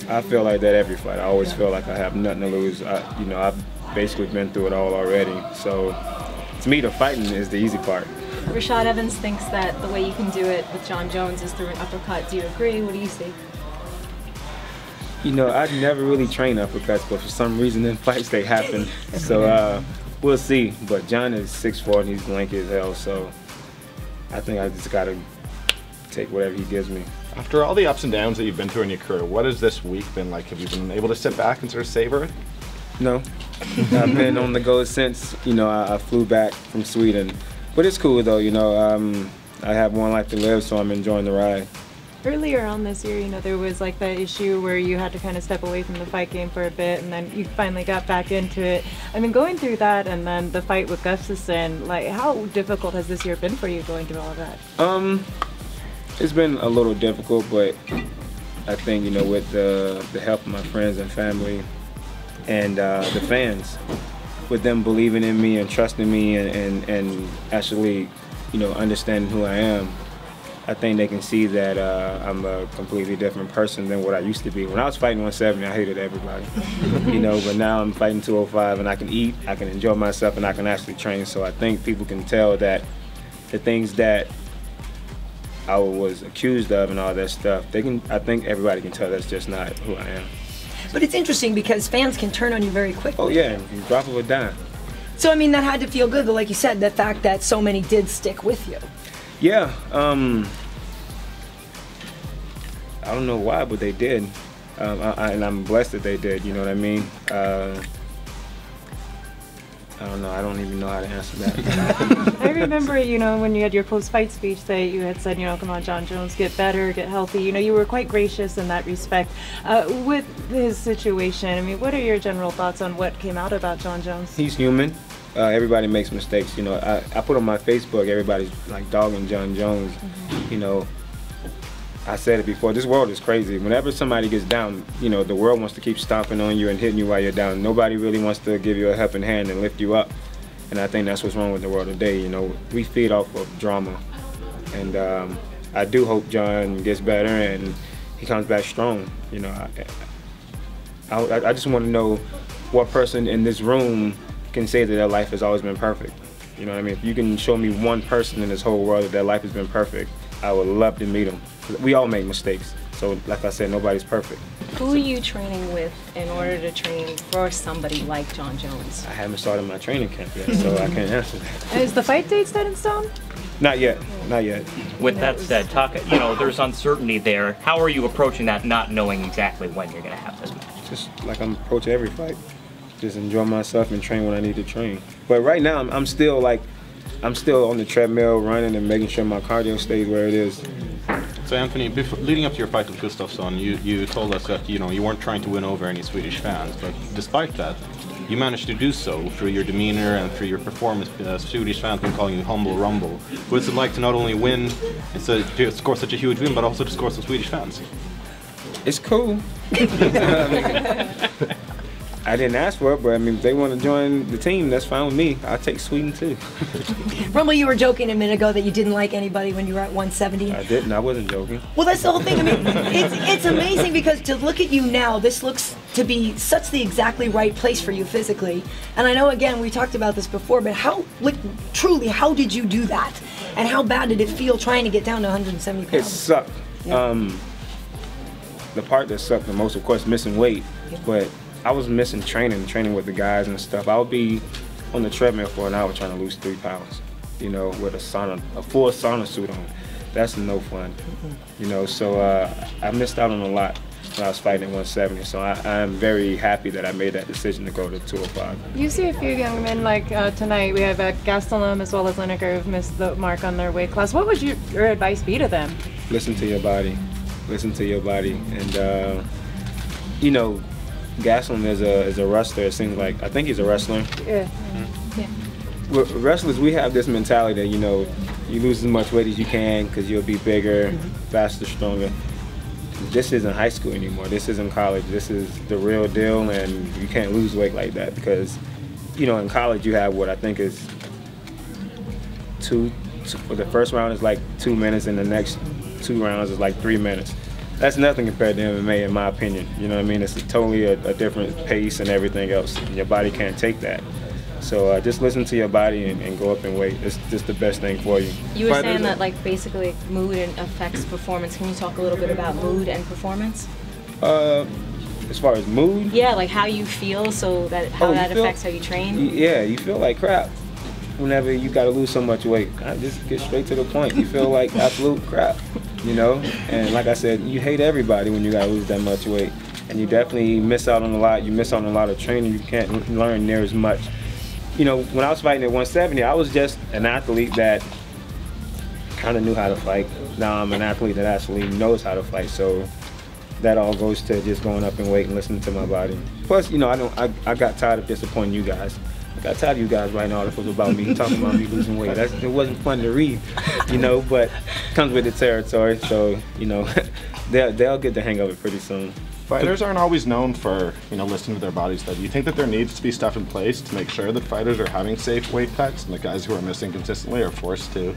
I feel like that every fight. I always feel like I have nothing to lose. You know, I've basically been through it all already. So to me, the fighting is the easy part. Rashad Evans thinks that the way you can do it with Jon Jones is through an uppercut. Do you agree? What do you see? You know, I never really train uppercuts, but for some reason in fights they happen. So we'll see. But Jon is 6'4" and he's lanky as hell, so I think I just gotta take whatever he gives me. After all the ups and downs that you've been through in your career, what has this week been like? Have you been able to sit back and sort of savor it? No. I've been on the go since, you know, I flew back from Sweden. But it's cool though, you know, I have one life to live, so I'm enjoying the ride. Earlier on this year, you know, there was like that issue where you had to kind of step away from the fight game for a bit, and then you finally got back into it. I mean, going through that and then the fight with Gustafsson, like, how difficult has this year been for you going through all of that? It's been a little difficult, but I think, you know, with the help of my friends and family and the fans, with them believing in me and trusting me and actually, you know, understanding who I am, I think they can see that I'm a completely different person than what I used to be. When I was fighting 170, I hated everybody, you know, but now I'm fighting 205 and I can eat, I can enjoy myself, and I can actually train. So I think people can tell that the things that I was accused of and all that stuff, I think everybody can tell that's just not who I am. But it's interesting because fans can turn on you very quickly. Oh yeah, you drop of a dime. So I mean, that had to feel good, but like you said, the fact that so many did stick with you. Yeah, I don't know why, but they did, and I'm blessed that they did. You know what I mean? I don't know. I don't even know how to answer that. I remember, you know, when you had your post-fight speech that you had said, you know, come on, Jon Jones, get better, get healthy. You know, you were quite gracious in that respect. With his situation, I mean, what are your general thoughts on what came out about Jon Jones? He's human. Everybody makes mistakes. You know, I put on my Facebook, everybody's like dogging Jon Jones. You know, I said it before, this world is crazy. Whenever somebody gets down, you know, the world wants to keep stomping on you and hitting you while you're down. Nobody really wants to give you a helping hand and lift you up. And I think that's what's wrong with the world today. You know, we feed off of drama. And I do hope Jon gets better and he comes back strong. You know, I just want to know what person in this room can say that their life has always been perfect. You know what I mean? If you can show me one person in this whole world that their life has been perfect, I would love to meet them. We all make mistakes. So like I said, nobody's perfect. Who are you training with in order to train for somebody like Jon Jones? I haven't started my training camp yet, so I can't answer that. Is the fight date set in stone? Not yet, not yet. With that said, you know, there's uncertainty there. How are you approaching that, not knowing exactly when you're going to have this match? Just like I'm approaching every fight. Just enjoy myself and train when I need to train. But right now, I'm still on the treadmill running and making sure my cardio stays where it is. So Anthony, leading up to your fight with Gustafsson, you told us that, you know, you weren't trying to win over any Swedish fans, but despite that, you managed to do so through your demeanor and through your performance. Swedish fans have been calling you Humble Rumble. What's it like to not only win, to score such a huge win, but also to score some Swedish fans? It's cool. I didn't ask for it, but I mean, if they want to join the team, that's fine with me. I'll take Sweden too. Rumble, you were joking a minute ago that you didn't like anybody when you were at 170. I didn't. I wasn't joking. Well, that's the whole thing. I mean, it's amazing because to look at you now, this looks to be such the exactly right place for you physically. And I know, again, we talked about this before, but how, like, truly, how did you do that? And how bad did it feel trying to get down to 170 pounds? It sucked. Yeah. The part that sucked the most, of course, missing weight, but I was missing training with the guys and stuff. I would be on the treadmill for an hour trying to lose 3 pounds, you know, with a full sauna suit on. That's no fun, you know, so I missed out on a lot when I was fighting at 170, so I am very happy that I made that decision to go to 205. You see a few young men like tonight, we have Gustafsson as well as Lineker who've missed the mark on their weight class. What would your advice be to them? Listen to your body, and you know, Gustafsson is a wrestler. It seems like, I think he's a wrestler. Yeah. Yeah. With wrestlers, we have this mentality that, you know, you lose as much weight as you can because you'll be bigger, faster, stronger. This isn't high school anymore. This isn't college. This is the real deal, and you can't lose weight like that because, you know, in college you have what I think is for the first round is like 2 minutes, and the next 2 rounds is like 3 minutes. that's nothing compared to MMA, in my opinion. You know what I mean? It's totally a different pace and everything else. Your body can't take that. So just listen to your body and go up in weight. It's just the best thing for you. You were saying that like basically mood affects performance. Can you talk a little bit about mood and performance? As far as mood? Yeah, like how you feel, so that how that affects how you train. Yeah, you feel like crap whenever you got to lose so much weight. I just get straight to the point. You feel like absolute crap, you know? And like I said, you hate everybody when you got to lose that much weight. And you definitely miss out on a lot. You miss out on a lot of training. You can't learn near as much. You know, when I was fighting at 170, I was just an athlete that kind of knew how to fight. Now I'm an athlete that actually knows how to fight. So that all goes to just going up in weight and listening to my body. Plus, you know, I got tired of disappointing you guys. I got tired of you guys writing articles about me, talking about me losing weight. It wasn't fun to read, you know, but it comes with the territory. So, you know, they'll get the hang of it pretty soon. Fighters aren't always known for, you know, listening to their bodies, though. Do you think that there needs to be stuff in place to make sure that fighters are having safe weight cuts and the guys who are missing consistently are forced to?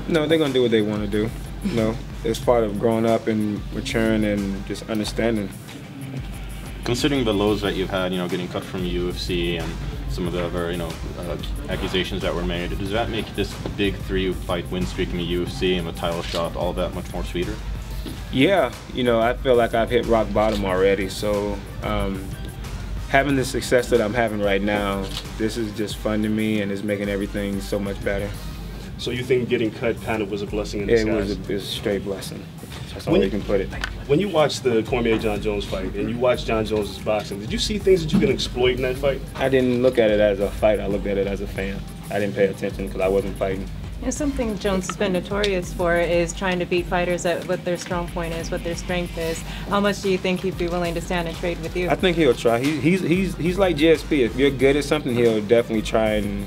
No, they're going to do what they want to do. You know, it's part of growing up and maturing and just understanding. Considering the lows that you've had, you know, getting cut from UFC and some of the other, you know, accusations that were made, does that make this big 3-fight win streak in the UFC and the title shot all that much more sweeter? Yeah, you know, I feel like I've hit rock bottom already. So having the success that I'm having right now, this is just fun to me and it's making everything so much better. So you think getting cut kind of was a blessing in disguise? It was a straight blessing. That's all you can put it. When you watched the Cormier-Jon Jones fight and you watched Jon Jones' boxing, did you see things that you can exploit in that fight? I didn't look at it as a fight. I looked at it as a fan. I didn't pay attention because I wasn't fighting. You know, something Jones has been notorious for is trying to beat fighters at what their strong point is, what their strength is. How much do you think he'd be willing to stand and trade with you? I think he'll try. He's like GSP. If you're good at something, he'll definitely try and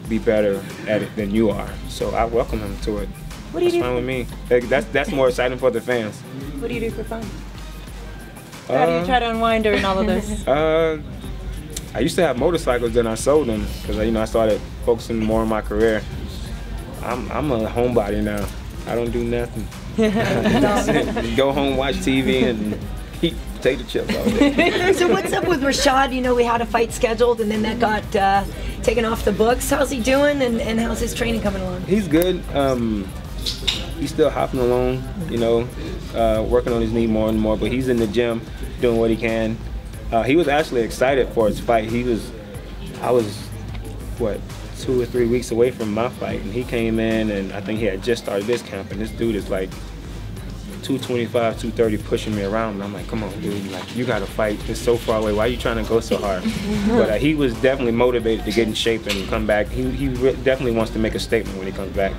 be better at it than you are. So I welcome him to it. What do you do? That's fine with me. That's more exciting for the fans. What do you do for fun? How do you try to unwind during all of this? I used to have motorcycles, then I sold them because I started focusing more on my career. I'm a homebody now. I don't do nothing. Go home, watch TV, and eat potato chips all day. So what's up with Rashad? You know, we had a fight scheduled, and then that got taken off the books. How's he doing, and how's his training coming along? He's good. He's still hopping along, you know, working on his knee more and more, but he's in the gym doing what he can. He was actually excited for his fight. I was, what, 2 or 3 weeks away from my fight, and he came in, and I think he had just started this camp, and this dude is like 225, 230 pushing me around, and I'm like, come on, dude, like, you gotta fight. It's so far away. Why are you trying to go so hard? But he was definitely motivated to get in shape and come back. He definitely wants to make a statement when he comes back.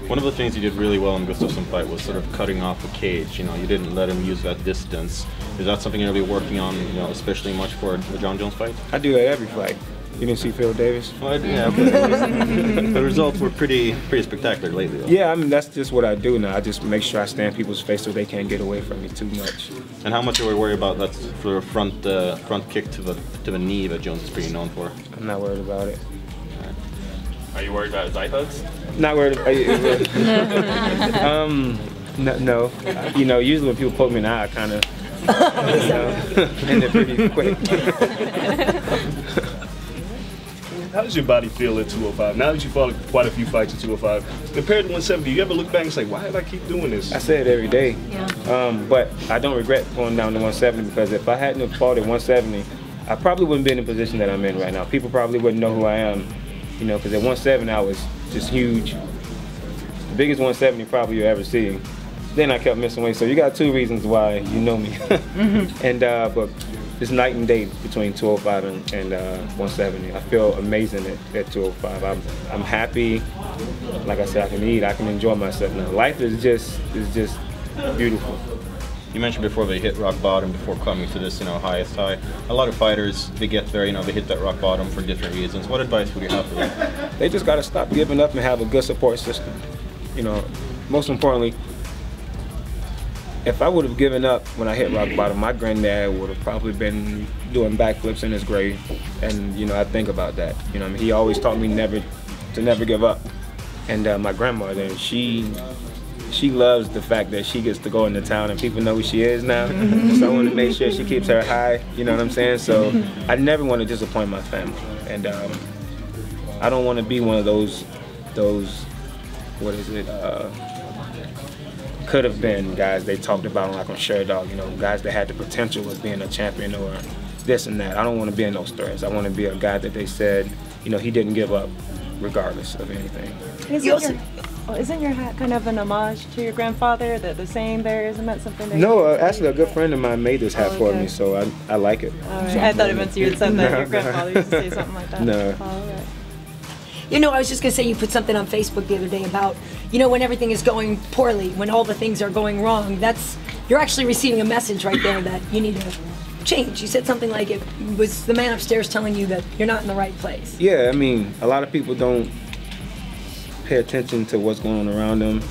One of the things you did really well in Gustafsson fight was sort of cutting off the cage. You know, you didn't let him use that distance. Is that something you're going to be working on, you know, especially much for the Jon Jones fight? I do that every fight. You didn't see Phil Davis? Well, yeah, but the results were pretty spectacular lately, though. Yeah, I mean, that's just what I do now. I just make sure I stay in people's face so they can't get away from me too much. And how much are we worried about that for a front kick to the knee that Jones is pretty known for? I'm not worried about it. Are you worried about his eye hugs? Not worried about it. No. You know, usually when people poke me in the eye, I kind of, you know, end it pretty quick. How does your body feel at 205? Now that you've fought quite a few fights at 205, compared to 170, you ever look back and say, why did I keep doing this? I say it every day. Yeah. But I don't regret going down to 170 because if I hadn't have fought at 170, I probably wouldn't be in the position that I'm in right now. People probably wouldn't know who I am, you know, because at 170 I was just huge. The biggest 170 probably you'll ever see. Then I kept missing weight, so you got 2 reasons why you know me. And but it's night and day between 205 and 170. I feel amazing at 205. I'm happy. Like I said, I can eat. I can enjoy myself now. Life is just beautiful. You mentioned before they hit rock bottom before coming to this, you know, highest high. A lot of fighters, they get there, you know, they hit that rock bottom for different reasons. What advice would you have for them? They just got to stop giving up and have a good support system. You know, most importantly, if I would have given up when I hit rock bottom, my granddad would have probably been doing backflips in his grave. And, you know, I think about that. You know, I mean, he always taught me to never give up. And my grandmother, she she loves the fact that she gets to go into town and people know who she is now. So I want to make sure she keeps her high, you know what I'm saying? So I never want to disappoint my family. And I don't want to be one of those, what is it, could have been guys they talked about like on Share Dog, you know, guys that had the potential of being a champion or this and that. I don't want to be in those stories. I want to be a guy that they said, you know, he didn't give up regardless of anything. Isn't your hat kind of an homage to your grandfather? The saying there, isn't that something that No, actually a good friend of mine made this hat for me, so I like it. All right. I thought it meant you had said that your grandfather used to say something like that. No. All right. You know, I was just going to say, you put something on Facebook the other day about, you know, when everything is going poorly, when all the things are going wrong, you're actually receiving a message right there that you need to change. You said something like it was the man upstairs telling you that you're not in the right place. Yeah, I mean, a lot of people don't pay attention to what's going on around them.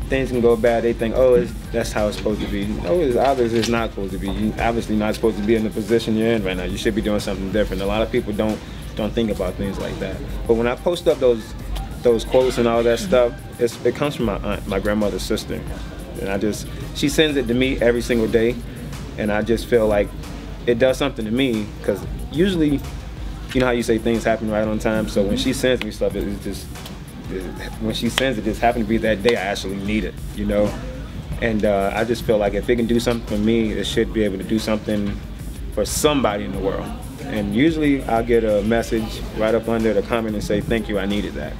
Things can go bad, they think, oh, that's how it's supposed to be. No, it's obviously it's not supposed to be. You're obviously not supposed to be in the position you're in right now. You should be doing something different. A lot of people don't think about things like that. But when I post up those quotes and all that stuff, it comes from my aunt, my grandmother's sister. And she sends it to me every single day, and I just feel like it does something to me, because usually, you know how you say things happen right on time, so when she sends me stuff, when she sends it, just happened to be that day I actually need it, you know? And I just feel like if it can do something for me, it should be able to do something for somebody in the world. And usually I'll get a message right up under the comment and say, thank you, I needed that.